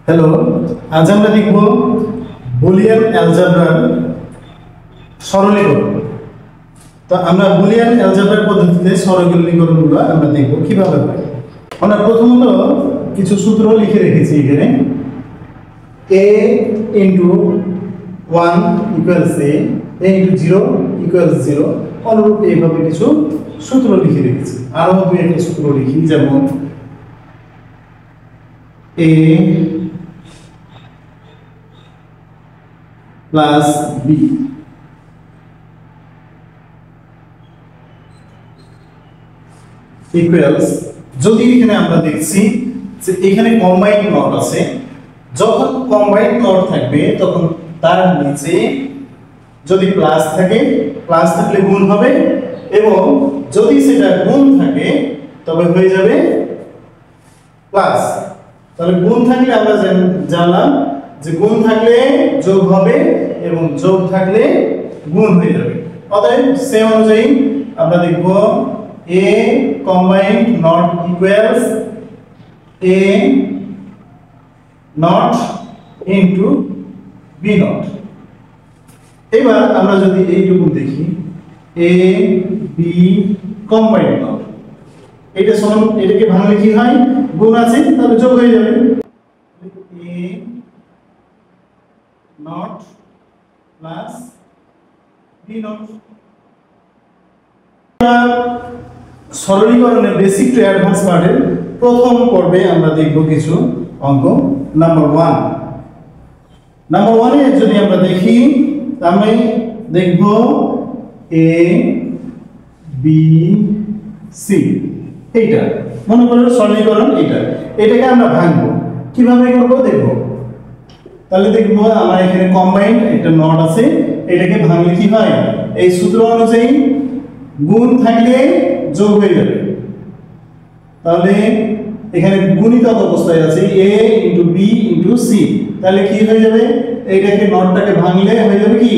Hello, আজ আমরা দেখব বুলিয়ান অ্যালজেব্রার সরলীকরণ। তো আমরা বুলিয়ান অ্যালজেব্রার পদ্ধতিতে সরলীকরণগুলো আমরা দেখব কিভাবে হয়। আমরা প্রথমত কিছু সূত্র লিখে রেখেছি এখানে। a into 1 equals a into 0 equals 0, অনুরূপ এইভাবে কিছু সূত্র লিখে রেখেছি। আরও দুই একটা সূত্র লিখি, যেমন a প্লাস বি ইকুয়ালস, যদি এখানে আমরা দেখছি যে এখানে কম্বাইন্ড নট আছে, যখন কম্বাইন্ড নট থাকবে তখন তার নিচে যদি প্লাস থাকে, প্লাস থাকলে গুণ হবে, এবং যদি সেটা গুণ থাকে তবে হয়ে যাবে প্লাস। তাহলে গুণ থাকলে আমরা জানলাম যে গুণ থাকলে যোগ হবে এবং যোগ থাকলে গুণ হয়ে যাবে। অতএব সেই অনুযায়ী আমরা দেখব a combined not equals a not into b not। এবার আমরা যদি এইটুকু দেখি a b combined not, এটা সমান, এটাকে ভাঙলে কি হয়, গুণ আছে তাহলে যোগ হয়ে যাবে। a not plus b not। সরলীকরণের বেসিক টু অ্যাডভান্স পার্টের প্রথম পর্বে আমরা দেখব কিছু অঙ্ক। নাম্বার 1 এ যদি আমরা দেখি, আমি দেখব a b c, এইটা মনে করো সরলীকরণ, এটাকে আমরা ভাঙবো, কিভাবে করব দেখব। তাহলে দেখব আমার এখানে কম্বাইন্ড একটা নট আছে, এটাকে ভাঙলে কি হয়, এই সূত্র অনুযায়ী গুণ থাকলে যোগ হয়ে যাবে। তাহলে এখানে গুণিতক অবস্থায় আছে a into b into c, তাহলে কি হয়ে যাবে, এইটাকে নটটাকে ভাঙলে হয়ে যাবে কি,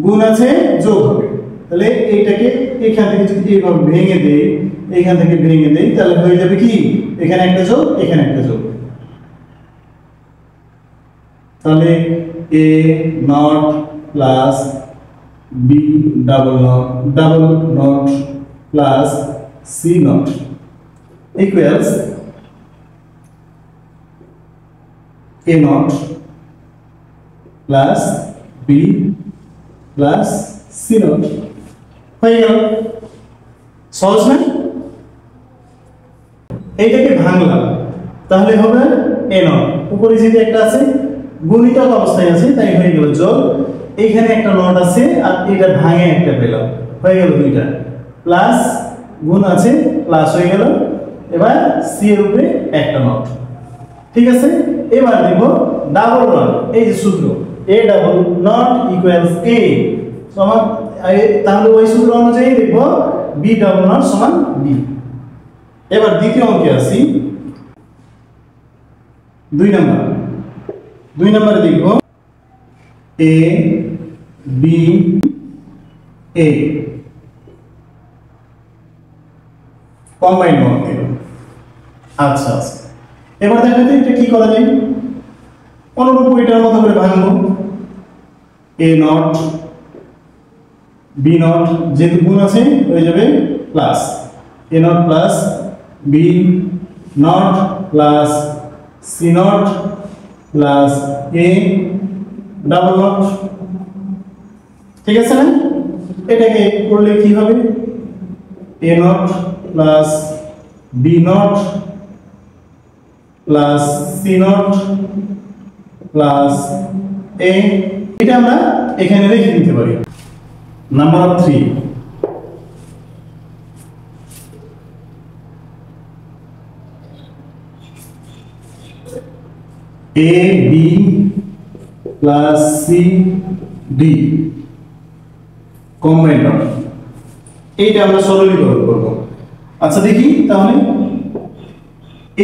গুণ আছে যোগ হবে। তাহলে এইটাকে এখান থেকে যদি এইভাবে ভেঙে দেই, এইখান থেকে ভেঙে দেই, তাহলে হয়ে যাবে কি, এখানে একটা যোগ এখানে একটা যোগ। তাহলে a not plus b double not plus c not equals a not plus b plus c not। হয়ে গেল, সহজ না? এইটাকে ভাঙলাম, তাহলে হবে a not, উপরে যেটা একটা আছে গুণিতক অবস্থায় আছে তাই হয়ে গেল যোগ, এইখানে একটা নট আছে আর এটা ভাঙে একটা পেলাম, হয়ে গেল দুইটা, প্লাস গুণ আছে প্লাস হয়ে গেল। এবার সি এর উপরে একটা নট, ঠিক আছে। এবার দেখব ডাবল নট, এই যে সূত্র a double not equals a সমান, তাহলে ওই সূত্র অনুযায়ী দেখব b ডাবল নট সমান b। এবার দ্বিতীয় অঙ্কে আসি, 2 নম্বরে দেখব a b a combined not দিল। আচ্ছা, এবার দেখো তো এটা কি করা যায়। অনুরূপ এটার মতো করে ভাঙবো, a নট b নট, যেহেতু গুণ আছে হয়ে যাবে plus, a not plus b not plus c not plus a double not, ঠিক আছে না? এটাকে করলে কি হবে, a not plus b not plus c not plus a, এটা আমরা এখানে রেখে দিতে পারি। Number 3, a b plus c d combined not, এইটা আমরা সরলীকরণ করব। আচ্ছা দেখি, তাহলে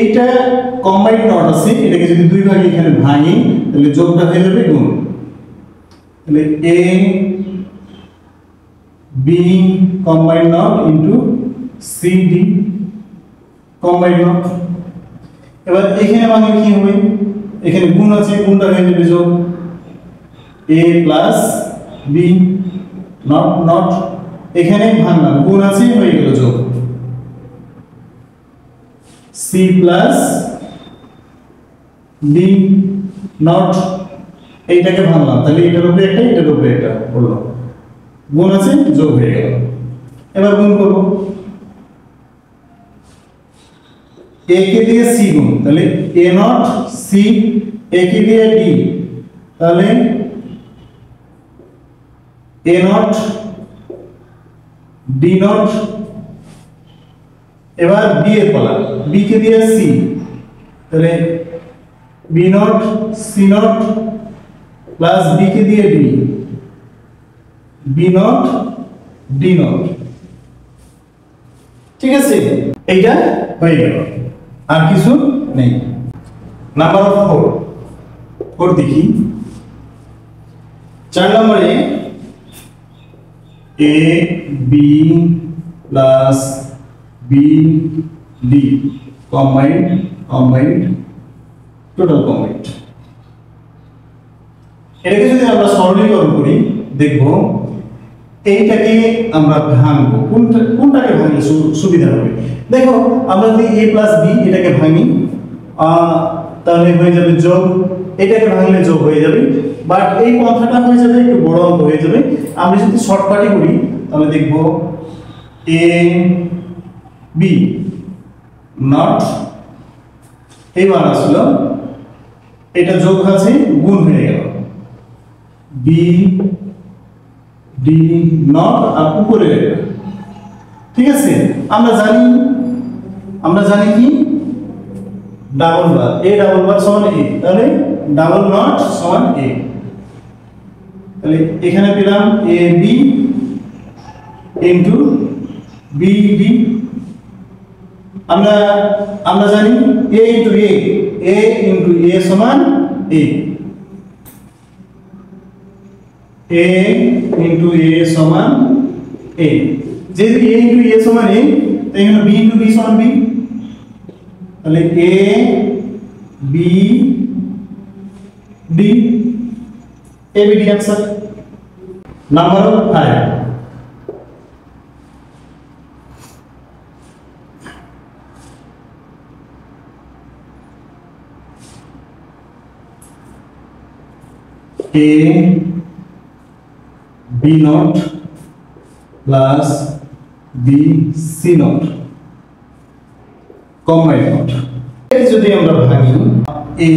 এইটা কম্বাইন্ড নট আছে, এটাকে যদি দুই ভাগে এখানে ভাঙি তাহলে যোগটা হয়ে যাবে গুণ। তাহলে a b combined knot into cd combined knot। এবার এখানে মানে কি হবে, এখানে গুণ আছে, গুণটা হয়ে যাবে যোগ a plus b, not not এখানে ভাঙলাম, গুণ আছে হয়ে গেল যোগ c প্লাস d, নট এইটাকে ভাঙলাম, তাহলে এটার উপরে একটা এটার উপরে একটা হলো, গুণ আছে যোগ হয়ে গেল। এবার গুণ করব, a কে দিয়ে c গুণ, তাহলে a নট c, a কে দিয়ে d, তাহলে a নট d নট। এবার b এর পালা, b কে দিয়ে c, তাহলে b not c not plus b কে দিয়ে d, b not d not. ঠিক আছে, এইটা হয়ে গেল, আর কিছু নেই। নাম্বার অফ 4 দেখি, 4 নম্বরে a b plus b d combined total combined. এটাকে যদি আমরা সরলীকরণ করি দেখব এইটাকে আমরা ভাঙবো, কোনটাকে ভাঙলে সুবিধা হবে। দেখো আমরা যদি a প্লাস b এটাকে ভাঙি তাহলে হয়ে যাবে যোগ, এটাকে ভাঙলে যোগ হয়ে যাবে, বাট এই কথাটা হয়ে যাবে একটু বড় অঙ্ক হয়ে যাবে। আমরা যদি শর্টকাটে করি তাহলে দেখব a b নট, এবার আসলো এটা যোগ আছে গুণ হয়ে গেল b d নট আর উপরে এটা। ঠিক আছে, আমরা জানি কি ডাবল বার, a ডাবল বার সমান a, তাহলে ডাবল নট সমান a, তাহলে এখানে পেলাম a b into b d। আমরা জানি a into a into a সমান a, a ইনটু a সমান a, যেহেতু a ইনটু a সমান a, তাই এখানে b ইনটু b সমান b, তাহলে a b d, a b d answer. Number 5, a b not plus b c not combined not. এর যদি আমরা ভাঙি a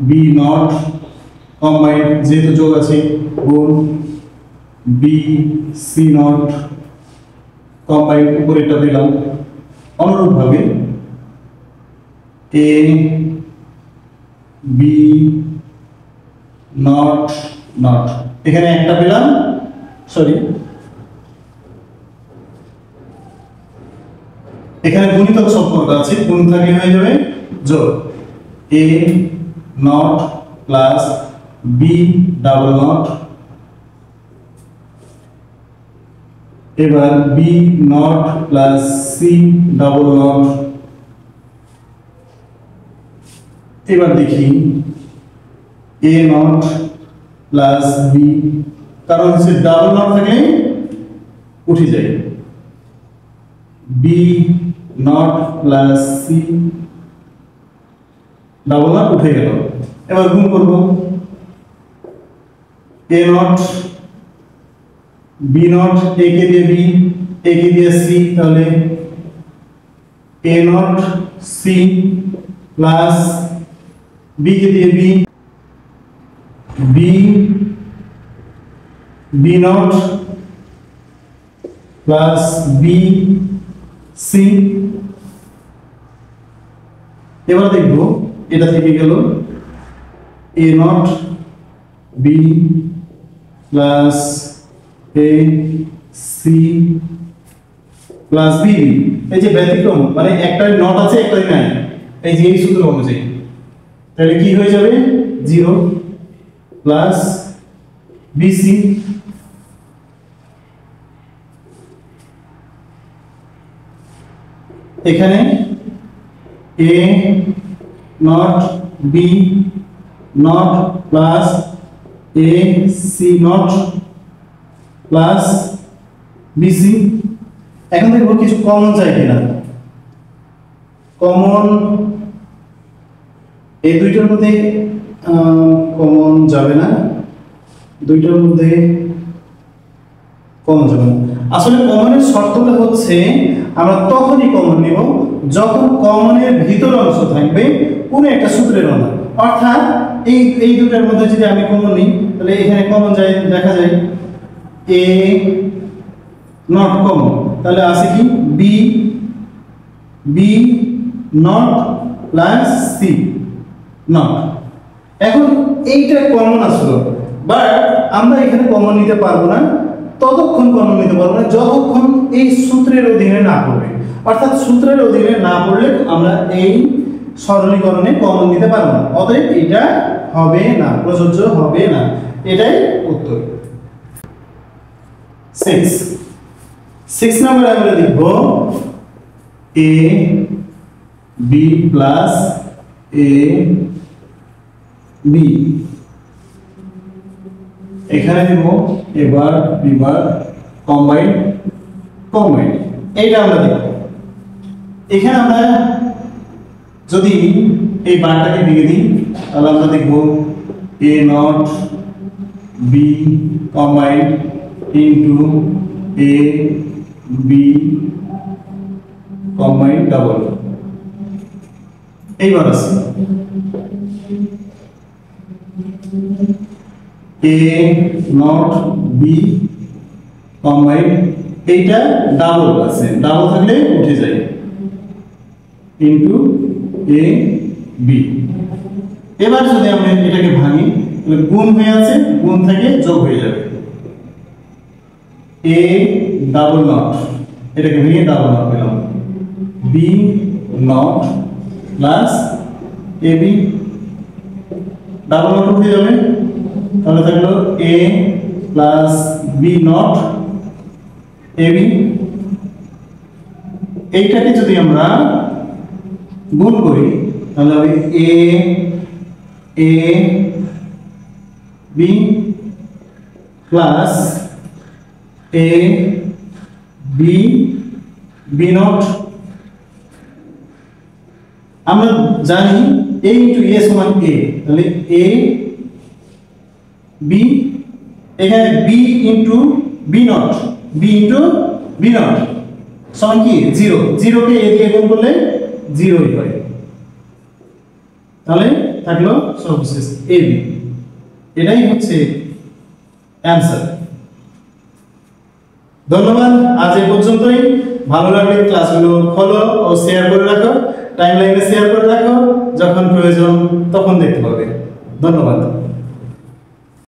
b নট কম্বাইন্ড, যেহেতু যোগ আছে গুণ b c নট কম্বাইন্ড, উপরেটা পেলাম। অনুরূপভাবে a b নট নট, এখানে একটা পেলাম, সরি এখানে গুণিতক সম্পর্ক আছে, গুণ থাকলে হয়ে যাবে যোগ a not plus b double not, এবার b not plus c double not. এবার দেখি a নট প্লাস b, কারণ হচ্ছে ডাবল নট থেকে উঠে যায়, b not plus c double not উঠে গেল। এবার গুণ করব a not b not, a কে দিয়ে b, a কে দিয়ে c, তাহলে a not c plus b কে দিয়ে b, b b not plus b c। এবার দেখব এটা থেকে গেল a not b plus a c plus b, এই যে ব্যতিক্রম মানে একটা নট আছে একটা নাই, এই যে এই সূত্র অনুযায়ী, তাহলে কি হয়ে যাবে 0 প্লাস bc। এখানে a not B not plus A C not plus BC. এখন দেখবো কিছু কমন চাই কিনা। কমন এই দুইটার মধ্যে কমন যাবে না, দুইটার মধ্যে কমন যাবে না। আসলে কমনের শর্তটা হচ্ছে আমরা তখনই কমন নিব যখন কমনের ভিতর অংশ থাকবে কোনো একটা সূত্রের অংশ। অর্থাৎ এই দুটার মধ্যে যদি আমি কমন নিই তাহলে এখানে কমন যায়, দেখা যায় এ নট কমন, তাহলে আছে কি B B not plus C not. এখন এইটা কমন আসলো, বাট আমরা এখানে কমন নিতে পারবো না, ততক্ষণ কমন নিতে পারবো না যতক্ষণ এই সূত্রের অধীনে না পড়বে। অর্থাৎ সূত্রের অধীনে না পড়লে আমরা এই সরলীকরণে কমন নিতে পারবো না, অতএব এটা হবে না, প্রযোজ্য হবে না। এটাই উত্তর। 6 নম্বরে আমরা লিখব এ বি প্লাস এ বি। এখানে দেব এবার বিবার কম্বাইন এইটা আমরা দেখব। এখানে আমরা যদি এই বারটাকে ভেঙে দিই তাহলে আমরা দেখব A not B combine into A B combine double. এইবার আছে এ নট বি কম্বাইন, এইটা ডাবল আছে, ডাবল থাকলে উঠে যায় ইনটু এ বি। এবার যদি আমরা এটাকে ভাঙি তাহলে গুণ হয়ে আছে, গুণ থেকে যোগ হয়ে যাবে এ ডাবল নট, এটাকে ভেঙে ডাবল নট পেলাম B not plus A B, double not উঠে যাবে, তাহলে থাকলো A plus B not A B. এইটাকে যদি আমরা গুণ করি তাহলে হবে A B plus A B B not. আমরা জানি a ইনটু a সমান a, তাহলে a b, এখানে b into b not, b into b not সমান কি 0, 0 কে a দিয়ে গুণ করলে 0ই হয়, তাহলে থাকলো সর্বশেষ ab। এটাই হচ্ছে অ্যানসার। ধন্যবাদ, আজ এই পর্যন্তই। ভালো লাগলে ক্লাসগুলো ফলো ও শেয়ার করে রাখো, টাইমলাইনে শেয়ার করে রাখো, যখন প্রয়োজন তখন দেখতে পাবে। ধন্যবাদ।